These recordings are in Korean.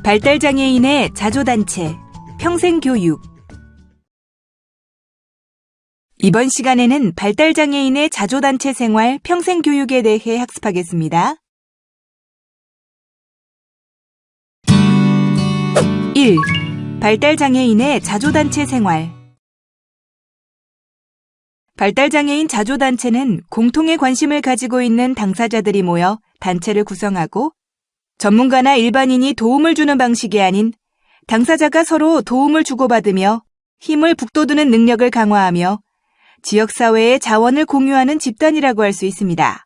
발달장애인의 자조단체, 평생교육. 이번 시간에는 발달장애인의 자조단체 생활, 평생교육에 대해 학습하겠습니다. 1. 발달장애인의 자조단체 생활. 발달장애인 자조단체는 공통의 관심을 가지고 있는 당사자들이 모여 단체를 구성하고 전문가나 일반인이 도움을 주는 방식이 아닌 당사자가 서로 도움을 주고받으며 힘을 북돋우는 능력을 강화하며 지역사회의 자원을 공유하는 집단이라고 할 수 있습니다.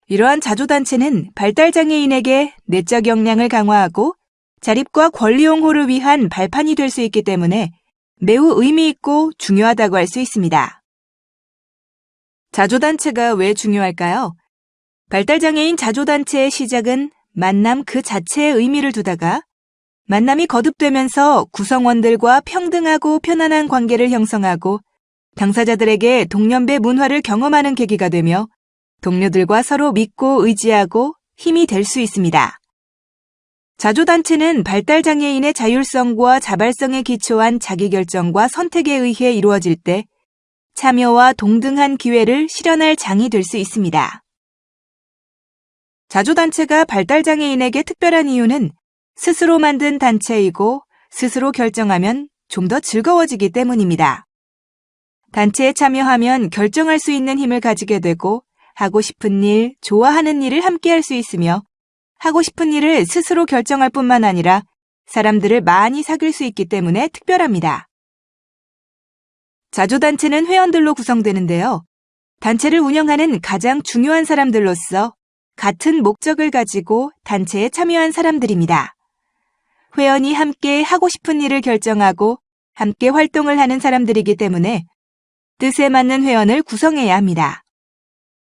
이러한 자조단체는 발달장애인에게 내적 역량을 강화하고 자립과 권리 옹호를 위한 발판이 될 수 있기 때문에 매우 의미 있고 중요하다고 할 수 있습니다. 자조단체가 왜 중요할까요? 발달장애인 자조단체의 시작은 만남 그 자체의 의미를 두다가 만남이 거듭되면서 구성원들과 평등하고 편안한 관계를 형성하고 당사자들에게 동년배 문화를 경험하는 계기가 되며 동료들과 서로 믿고 의지하고 힘이 될 수 있습니다. 자조단체는 발달장애인의 자율성과 자발성에 기초한 자기결정과 선택에 의해 이루어질 때 참여와 동등한 기회를 실현할 장이 될 수 있습니다. 자조단체가 발달장애인에게 특별한 이유는 스스로 만든 단체이고 스스로 결정하면 좀 더 즐거워지기 때문입니다. 단체에 참여하면 결정할 수 있는 힘을 가지게 되고 하고 싶은 일, 좋아하는 일을 함께 할 수 있으며 하고 싶은 일을 스스로 결정할 뿐만 아니라 사람들을 많이 사귈 수 있기 때문에 특별합니다. 자조단체는 회원들로 구성되는데요. 단체를 운영하는 가장 중요한 사람들로서 같은 목적을 가지고 단체에 참여한 사람들입니다. 회원이 함께 하고 싶은 일을 결정하고 함께 활동을 하는 사람들이기 때문에 뜻에 맞는 회원을 구성해야 합니다.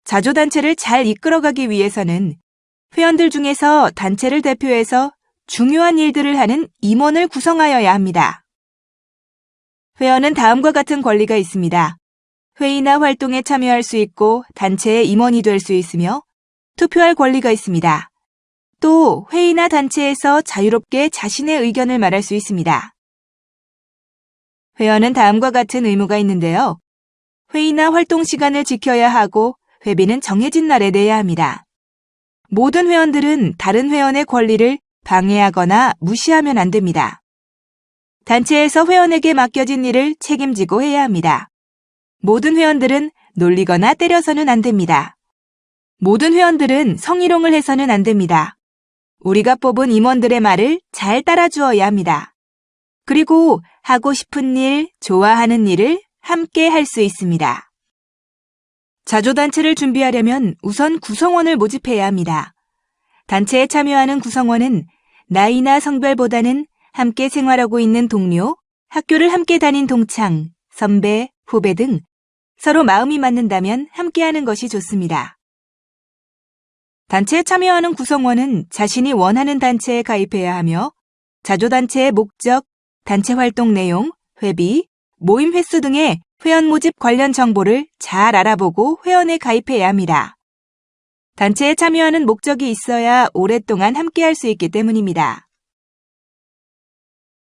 자조단체를 잘 이끌어가기 위해서는 회원들 중에서 단체를 대표해서 중요한 일들을 하는 임원을 구성하여야 합니다. 회원은 다음과 같은 권리가 있습니다. 회의나 활동에 참여할 수 있고 단체의 임원이 될 수 있으며 투표할 권리가 있습니다. 또 회의나 단체에서 자유롭게 자신의 의견을 말할 수 있습니다. 회원은 다음과 같은 의무가 있는데요. 회의나 활동 시간을 지켜야 하고 회비는 정해진 날에 내야 합니다. 모든 회원들은 다른 회원의 권리를 방해하거나 무시하면 안 됩니다. 단체에서 회원에게 맡겨진 일을 책임지고 해야 합니다. 모든 회원들은 놀리거나 때려서는 안 됩니다. 모든 회원들은 성희롱을 해서는 안 됩니다. 우리가 뽑은 임원들의 말을 잘 따라주어야 합니다. 그리고 하고 싶은 일, 좋아하는 일을 함께 할 수 있습니다. 자조단체를 준비하려면 우선 구성원을 모집해야 합니다. 단체에 참여하는 구성원은 나이나 성별보다는 함께 생활하고 있는 동료, 학교를 함께 다닌 동창, 선배, 후배 등 서로 마음이 맞는다면 함께하는 것이 좋습니다. 단체에 참여하는 구성원은 자신이 원하는 단체에 가입해야 하며 자조단체의 목적, 단체 활동 내용, 회비, 모임 횟수 등의 회원 모집 관련 정보를 잘 알아보고 회원에 가입해야 합니다. 단체에 참여하는 목적이 있어야 오랫동안 함께할 수 있기 때문입니다.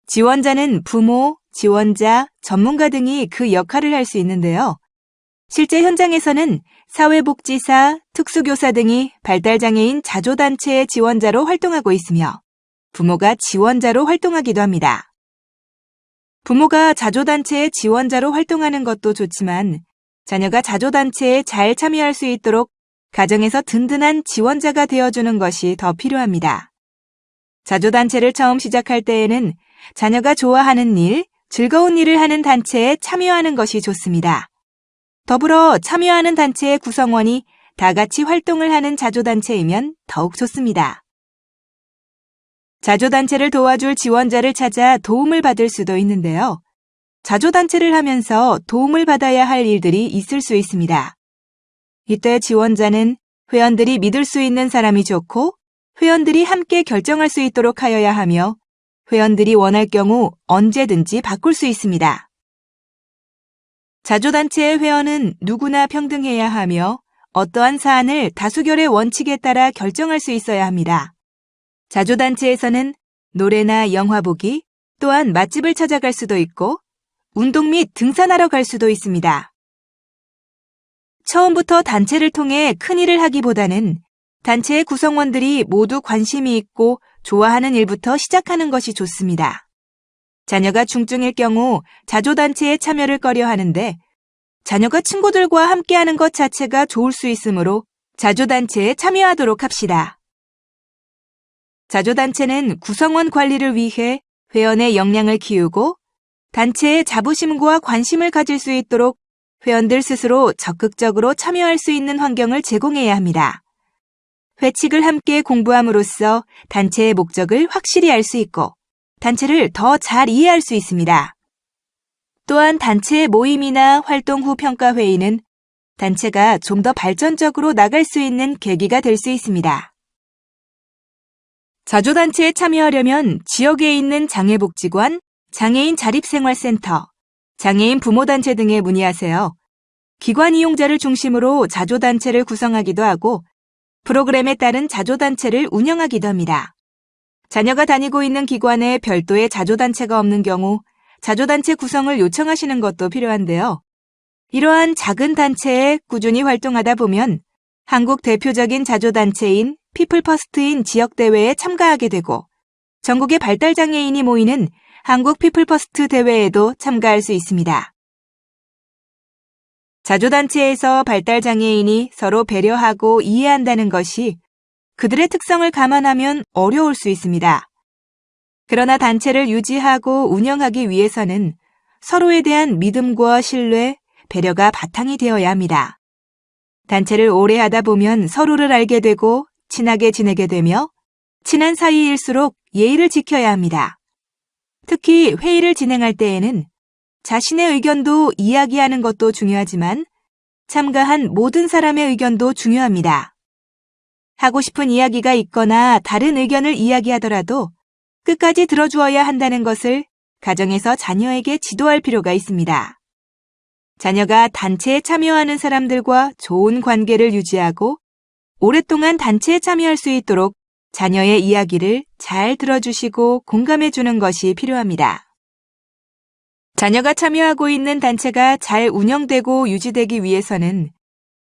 지원자는 부모, 지원자, 전문가 등이 그 역할을 할 수 있는데요. 실제 현장에서는 사회복지사, 특수교사 등이 발달장애인 자조단체의 지원자로 활동하고 있으며 부모가 지원자로 활동하기도 합니다. 부모가 자조단체의 지원자로 활동하는 것도 좋지만 자녀가 자조단체에 잘 참여할 수 있도록 가정에서 든든한 지원자가 되어주는 것이 더 필요합니다. 자조단체를 처음 시작할 때에는 자녀가 좋아하는 일, 즐거운 일을 하는 단체에 참여하는 것이 좋습니다. 더불어 참여하는 단체의 구성원이 다 같이 활동을 하는 자조단체이면 더욱 좋습니다. 자조단체를 도와줄 지원자를 찾아 도움을 받을 수도 있는데요. 자조단체를 하면서 도움을 받아야 할 일들이 있을 수 있습니다. 이때 지원자는 회원들이 믿을 수 있는 사람이 좋고 회원들이 함께 결정할 수 있도록 하여야 하며 회원들이 원할 경우 언제든지 바꿀 수 있습니다. 자조단체의 회원은 누구나 평등해야 하며 어떠한 사안을 다수결의 원칙에 따라 결정할 수 있어야 합니다. 자조단체에서는 노래나 영화 보기, 또한 맛집을 찾아갈 수도 있고 운동 및 등산하러 갈 수도 있습니다. 처음부터 단체를 통해 큰일을 하기보다는 단체의 구성원들이 모두 관심이 있고 좋아하는 일부터 시작하는 것이 좋습니다. 자녀가 중증일 경우 자조단체에 참여를 꺼려 하는데 자녀가 친구들과 함께하는 것 자체가 좋을 수 있으므로 자조단체에 참여하도록 합시다. 자조단체는 구성원 관리를 위해 회원의 역량을 키우고 단체의 자부심과 관심을 가질 수 있도록 회원들 스스로 적극적으로 참여할 수 있는 환경을 제공해야 합니다. 회칙을 함께 공부함으로써 단체의 목적을 확실히 알 수 있고 단체를 더 잘 이해할 수 있습니다. 또한 단체의 모임이나 활동 후 평가 회의는 단체가 좀 더 발전적으로 나갈 수 있는 계기가 될 수 있습니다. 자조단체에 참여하려면 지역에 있는 장애복지관, 장애인 자립생활센터, 장애인 부모단체 등에 문의하세요. 기관 이용자를 중심으로 자조단체를 구성하기도 하고 프로그램에 따른 자조단체를 운영하기도 합니다. 자녀가 다니고 있는 기관에 별도의 자조단체가 없는 경우 자조단체 구성을 요청하시는 것도 필요한데요. 이러한 작은 단체에 꾸준히 활동하다 보면 한국 대표적인 자조단체인 피플퍼스트인 지역대회에 참가하게 되고 전국의 발달장애인이 모이는 한국 피플퍼스트 대회에도 참가할 수 있습니다. 자조단체에서 발달장애인이 서로 배려하고 이해한다는 것이 그들의 특성을 감안하면 어려울 수 있습니다. 그러나 단체를 유지하고 운영하기 위해서는 서로에 대한 믿음과 신뢰, 배려가 바탕이 되어야 합니다. 단체를 오래 하다 보면 서로를 알게 되고 친하게 지내게 되며 친한 사이일수록 예의를 지켜야 합니다. 특히 회의를 진행할 때에는 자신의 의견도 이야기하는 것도 중요하지만 참가한 모든 사람의 의견도 중요합니다. 하고 싶은 이야기가 있거나 다른 의견을 이야기하더라도 끝까지 들어주어야 한다는 것을 가정에서 자녀에게 지도할 필요가 있습니다. 자녀가 단체에 참여하는 사람들과 좋은 관계를 유지하고 오랫동안 단체에 참여할 수 있도록 자녀의 이야기를 잘 들어주시고 공감해주는 것이 필요합니다. 자녀가 참여하고 있는 단체가 잘 운영되고 유지되기 위해서는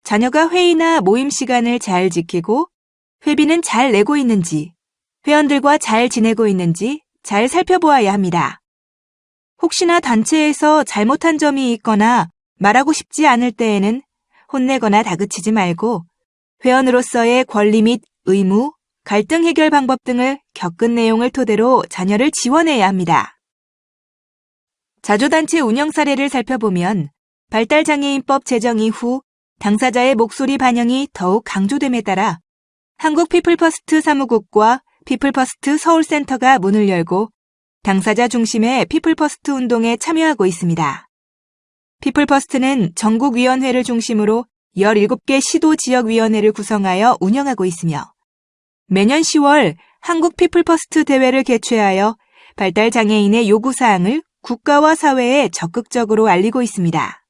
자녀가 회의나 모임 시간을 잘 지키고 회비는 잘 내고 있는지, 회원들과 잘 지내고 있는지 잘 살펴보아야 합니다. 혹시나 단체에서 잘못한 점이 있거나 말하고 싶지 않을 때에는 혼내거나 다그치지 말고 회원으로서의 권리 및 의무, 갈등 해결 방법 등을 겪은 내용을 토대로 자녀를 지원해야 합니다. 자조단체 운영 사례를 살펴보면 발달장애인법 제정 이후 당사자의 목소리 반영이 더욱 강조됨에 따라 한국 피플퍼스트 사무국과 피플퍼스트 서울센터가 문을 열고 당사자 중심의 피플퍼스트 운동에 참여하고 있습니다. 피플퍼스트는 전국위원회를 중심으로 17개 시도지역위원회를 구성하여 운영하고 있으며 매년 10월 한국 피플퍼스트 대회를 개최하여 발달장애인의 요구사항을 국가와 사회에 적극적으로 알리고 있습니다.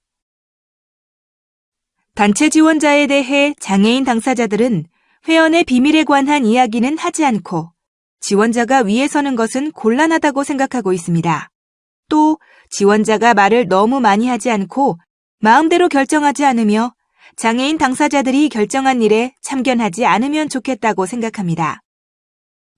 단체 지원자에 대해 장애인 당사자들은 회원의 비밀에 관한 이야기는 하지 않고 지원자가 위에 서는 것은 곤란하다고 생각하고 있습니다. 또 지원자가 말을 너무 많이 하지 않고 마음대로 결정하지 않으며 장애인 당사자들이 결정한 일에 참견하지 않으면 좋겠다고 생각합니다.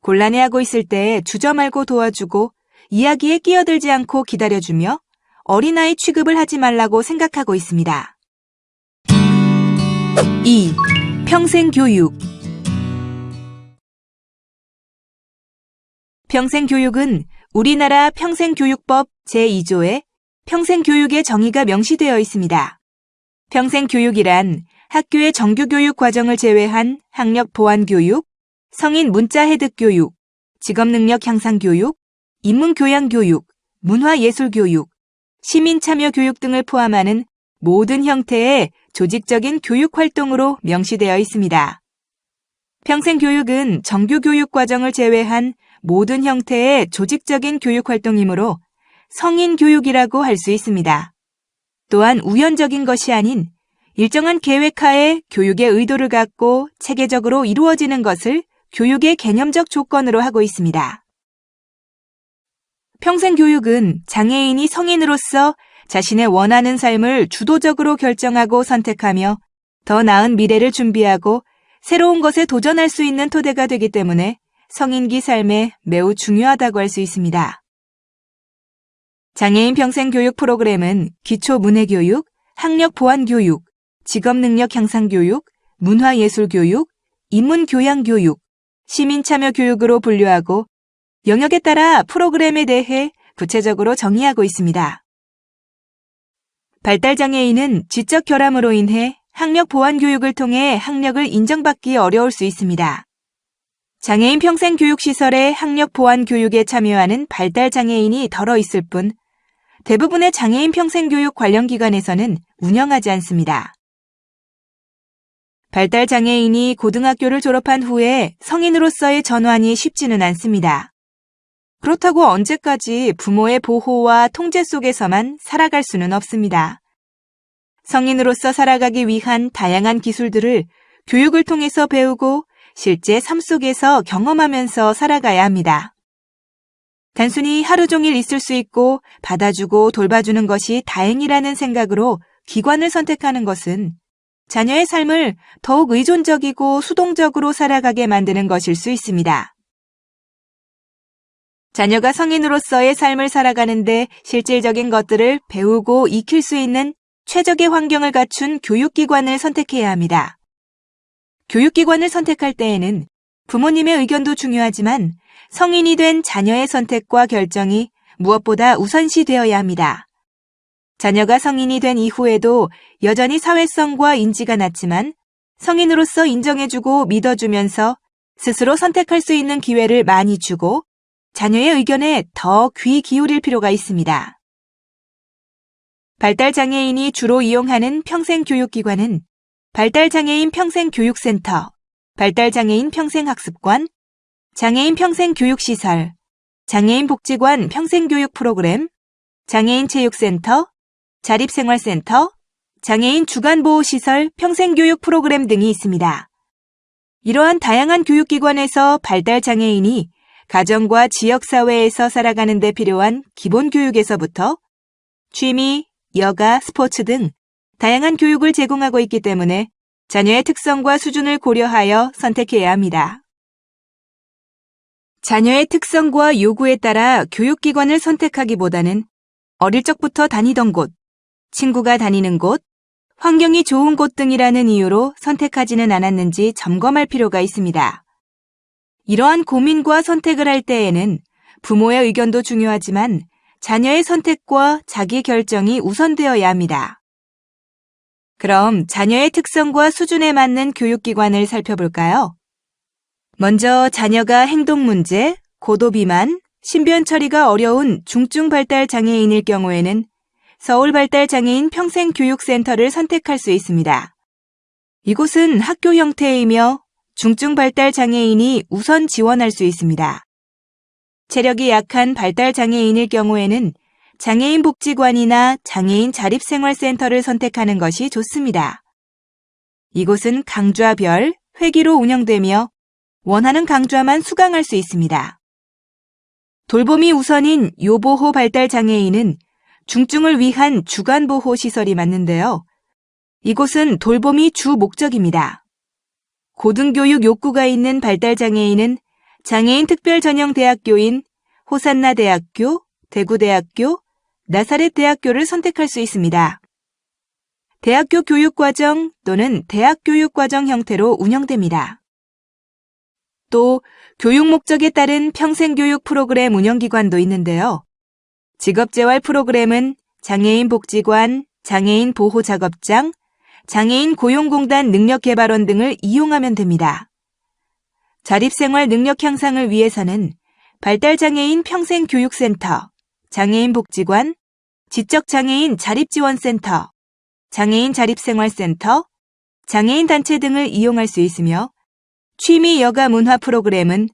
곤란해하고 있을 때 주저 말고 도와주고 이야기에 끼어들지 않고 기다려주며 어린아이 취급을 하지 말라고 생각하고 있습니다. 2. 평생교육. 평생교육은 우리나라 평생교육법 제2조에 평생교육의 정의가 명시되어 있습니다. 평생교육이란 학교의 정규교육 과정을 제외한 학력 보완 교육, 성인 문자 해득 교육, 직업능력 향상 교육, 인문교양 교육, 문화예술 교육, 시민 참여 교육 등을 포함하는 모든 형태의 조직적인 교육 활동으로 명시되어 있습니다. 평생교육은 정규교육 과정을 제외한 모든 형태의 조직적인 교육 활동이므로 성인교육이라고 할 수 있습니다. 또한 우연적인 것이 아닌 일정한 계획하에 교육의 의도를 갖고 체계적으로 이루어지는 것을 교육의 개념적 조건으로 하고 있습니다. 평생교육은 장애인이 성인으로서 자신의 원하는 삶을 주도적으로 결정하고 선택하며 더 나은 미래를 준비하고 새로운 것에 도전할 수 있는 토대가 되기 때문에 성인기 삶에 매우 중요하다고 할 수 있습니다. 장애인 평생교육 프로그램은 기초문해교육, 학력보완교육, 직업능력 향상교육, 문화예술교육, 인문교양교육, 시민참여교육으로 분류하고 영역에 따라 프로그램에 대해 구체적으로 정의하고 있습니다. 발달장애인은 지적 결함으로 인해 학력 보완 교육을 통해 학력을 인정받기 어려울 수 있습니다. 장애인 평생교육시설의 학력 보완 교육에 참여하는 발달장애인이 덜어 있을 뿐 대부분의 장애인 평생교육 관련 기관에서는 운영하지 않습니다. 발달장애인이 고등학교를 졸업한 후에 성인으로서의 전환이 쉽지는 않습니다. 그렇다고 언제까지 부모의 보호와 통제 속에서만 살아갈 수는 없습니다. 성인으로서 살아가기 위한 다양한 기술들을 교육을 통해서 배우고 실제 삶 속에서 경험하면서 살아가야 합니다. 단순히 하루 종일 있을 수 있고 받아주고 돌봐주는 것이 다행이라는 생각으로 기관을 선택하는 것은 자녀의 삶을 더욱 의존적이고 수동적으로 살아가게 만드는 것일 수 있습니다. 자녀가 성인으로서의 삶을 살아가는데 실질적인 것들을 배우고 익힐 수 있는 최적의 환경을 갖춘 교육기관을 선택해야 합니다. 교육기관을 선택할 때에는 부모님의 의견도 중요하지만 성인이 된 자녀의 선택과 결정이 무엇보다 우선시되어야 합니다. 자녀가 성인이 된 이후에도 여전히 사회성과 인지가 낮지만 성인으로서 인정해주고 믿어주면서 스스로 선택할 수 있는 기회를 많이 주고 자녀의 의견에 더 귀 기울일 필요가 있습니다. 발달장애인이 주로 이용하는 평생교육기관은 발달장애인 평생교육센터, 발달장애인 평생학습관, 장애인 평생교육시설, 장애인 복지관 평생교육 프로그램, 장애인 체육센터, 자립생활센터, 장애인 주간보호시설 평생교육 프로그램 등이 있습니다. 이러한 다양한 교육기관에서 발달장애인이 가정과 지역사회에서 살아가는 데 필요한 기본교육에서부터 취미, 여가, 스포츠 등 다양한 교육을 제공하고 있기 때문에 자녀의 특성과 수준을 고려하여 선택해야 합니다. 자녀의 특성과 요구에 따라 교육기관을 선택하기보다는 어릴 적부터 다니던 곳, 친구가 다니는 곳, 환경이 좋은 곳 등이라는 이유로 선택하지는 않았는지 점검할 필요가 있습니다. 이러한 고민과 선택을 할 때에는 부모의 의견도 중요하지만 자녀의 선택과 자기 결정이 우선되어야 합니다. 그럼 자녀의 특성과 수준에 맞는 교육기관을 살펴볼까요? 먼저 자녀가 행동 문제, 고도 비만, 신변 처리가 어려운 중증 발달 장애인일 경우에는 서울발달장애인 평생교육센터를 선택할 수 있습니다. 이곳은 학교 형태이며 중증 발달 장애인이 우선 지원할 수 있습니다. 체력이 약한 발달 장애인일 경우에는 장애인 복지관이나 장애인 자립생활센터를 선택하는 것이 좋습니다. 이곳은 강좌별, 회기로 운영되며 원하는 강좌만 수강할 수 있습니다. 돌봄이 우선인 요보호 발달 장애인은 중증을 위한 주간보호 시설이 맞는데요. 이곳은 돌봄이 주 목적입니다. 고등교육 욕구가 있는 발달장애인은 장애인 특별전형대학교인 호산나대학교, 대구대학교, 나사렛대학교를 선택할 수 있습니다. 대학교 교육과정 또는 대학교육과정 형태로 운영됩니다. 또 교육 목적에 따른 평생교육 프로그램 운영기관도 있는데요. 직업재활 프로그램은 장애인 복지관, 장애인 보호작업장, 장애인 고용공단 능력개발원 등을 이용하면 됩니다. 자립생활 능력 향상을 위해서는 발달장애인 평생교육센터, 장애인 복지관, 지적장애인 자립지원센터, 장애인 자립생활센터, 장애인 단체 등을 이용할 수 있으며 취미 여가 문화 프로그램은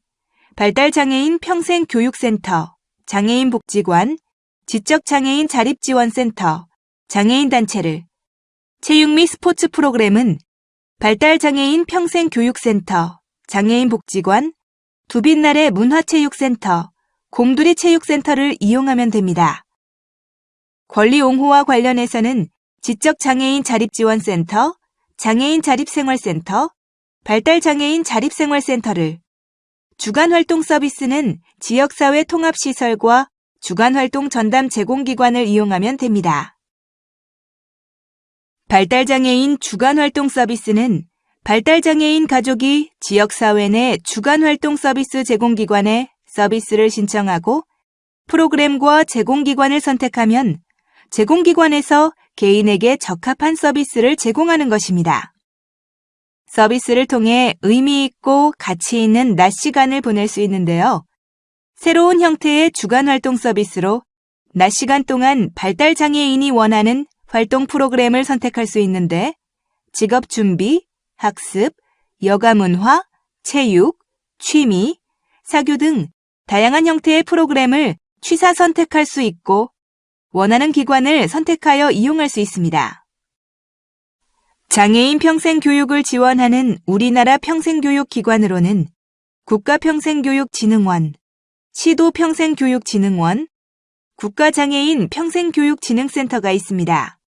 발달장애인 평생교육센터, 장애인 복지관, 지적장애인 자립지원센터, 장애인 단체를, 체육 및 스포츠 프로그램은 발달장애인 평생교육센터, 장애인 복지관, 두빛날의 문화체육센터, 곰돌이 체육센터를 이용하면 됩니다. 권리 옹호와 관련해서는 지적장애인 자립지원센터, 장애인 자립생활센터, 발달장애인 자립생활센터를, 주간활동 서비스는 지역사회 통합시설과 주간활동 전담 제공기관을 이용하면 됩니다. 발달장애인 주간활동 서비스는 발달장애인 가족이 지역사회 내 주간활동 서비스 제공기관에 서비스를 신청하고 프로그램과 제공기관을 선택하면 제공기관에서 개인에게 적합한 서비스를 제공하는 것입니다. 서비스를 통해 의미 있고 가치 있는 낮 시간을 보낼 수 있는데요. 새로운 형태의 주간활동 서비스로 낮 시간 동안 발달장애인이 원하는 활동 프로그램을 선택할 수 있는데 직업 준비, 학습, 여가문화, 체육, 취미, 사교 등 다양한 형태의 프로그램을 취사 선택할 수 있고 원하는 기관을 선택하여 이용할 수 있습니다. 장애인 평생교육을 지원하는 우리나라 평생교육기관으로는 국가평생교육진흥원, 시도평생교육진흥원, 국가장애인 평생교육진흥센터가 있습니다.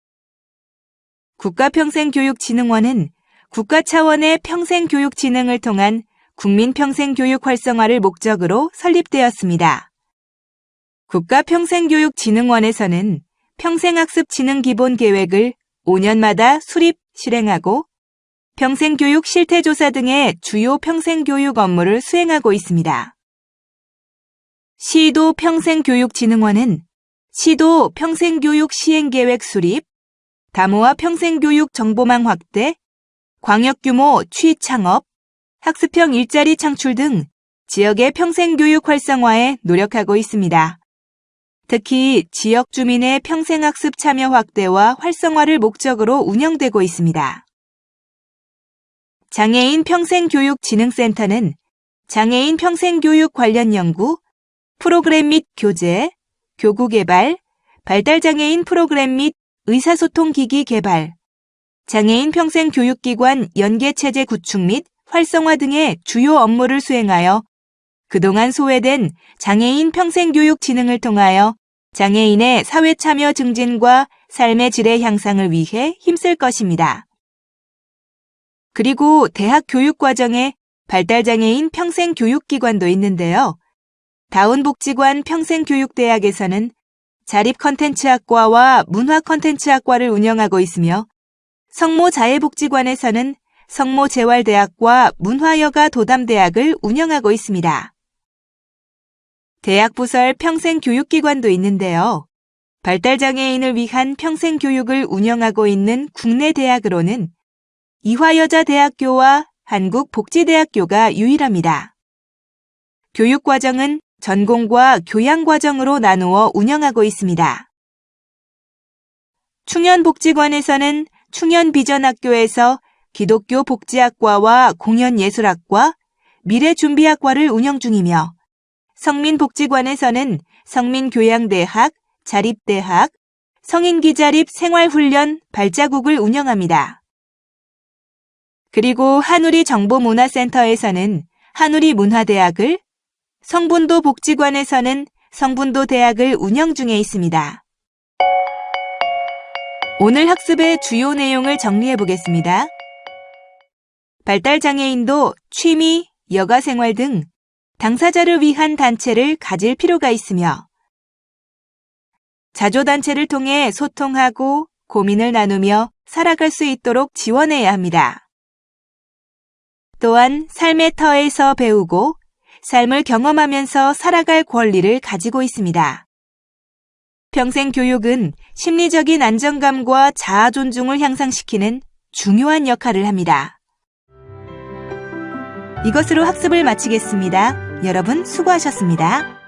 국가평생교육진흥원은 국가 차원의 평생교육진흥을 통한 국민평생교육 활성화를 목적으로 설립되었습니다. 국가평생교육진흥원에서는 평생학습 진흥 기본 계획을 5년마다 수립, 실행하고 평생교육 실태조사 등의 주요 평생교육 업무를 수행하고 있습니다. 시도 평생교육진흥원은 시도 평생교육 시행계획 수립, 다모아 평생교육 정보망 확대, 광역규모 취창업, 학습형 일자리 창출 등 지역의 평생교육 활성화에 노력하고 있습니다. 특히 지역 주민의 평생학습 참여 확대와 활성화를 목적으로 운영되고 있습니다. 장애인 평생교육진흥센터는 장애인 평생교육 관련 연구, 프로그램 및 교재, 교구 개발, 발달장애인 프로그램 및 의사소통 기기 개발, 장애인 평생교육기관 연계체제 구축 및 활성화 등의 주요 업무를 수행하여 그동안 소외된 장애인 평생교육 진흥을 통하여 장애인의 사회 참여 증진과 삶의 질의 향상을 위해 힘쓸 것입니다. 그리고 대학 교육 과정에 발달장애인 평생교육기관도 있는데요. 다운복지관 평생교육대학에서는 자립컨텐츠학과와 문화컨텐츠학과를 운영하고 있으며 성모자애복지관에서는 성모재활대학과 문화여가 도담대학을 운영하고 있습니다. 대학부설 평생교육기관도 있는데요. 발달장애인을 위한 평생교육을 운영하고 있는 국내 대학으로는 이화여자대학교와 한국복지대학교가 유일합니다. 교육과정은 전공과 교양과정으로 나누어 운영하고 있습니다. 충현복지관에서는 충현비전학교에서 기독교 복지학과와 공연예술학과, 미래준비학과를 운영 중이며 성민복지관에서는 성민교양대학, 자립대학, 성인기자립 생활훈련 발자국을 운영합니다. 그리고 한우리 정보문화센터에서는 한우리 문화대학을, 성분도 복지관에서는 성분도 대학을 운영 중에 있습니다. 오늘 학습의 주요 내용을 정리해 보겠습니다. 발달장애인도 취미, 여가생활 등 당사자를 위한 단체를 가질 필요가 있으며 자조단체를 통해 소통하고 고민을 나누며 살아갈 수 있도록 지원해야 합니다. 또한 삶의 터에서 배우고 삶을 경험하면서 살아갈 권리를 가지고 있습니다. 평생교육은 심리적인 안정감과 자아 존중을 향상시키는 중요한 역할을 합니다. 이것으로 학습을 마치겠습니다. 여러분 수고하셨습니다.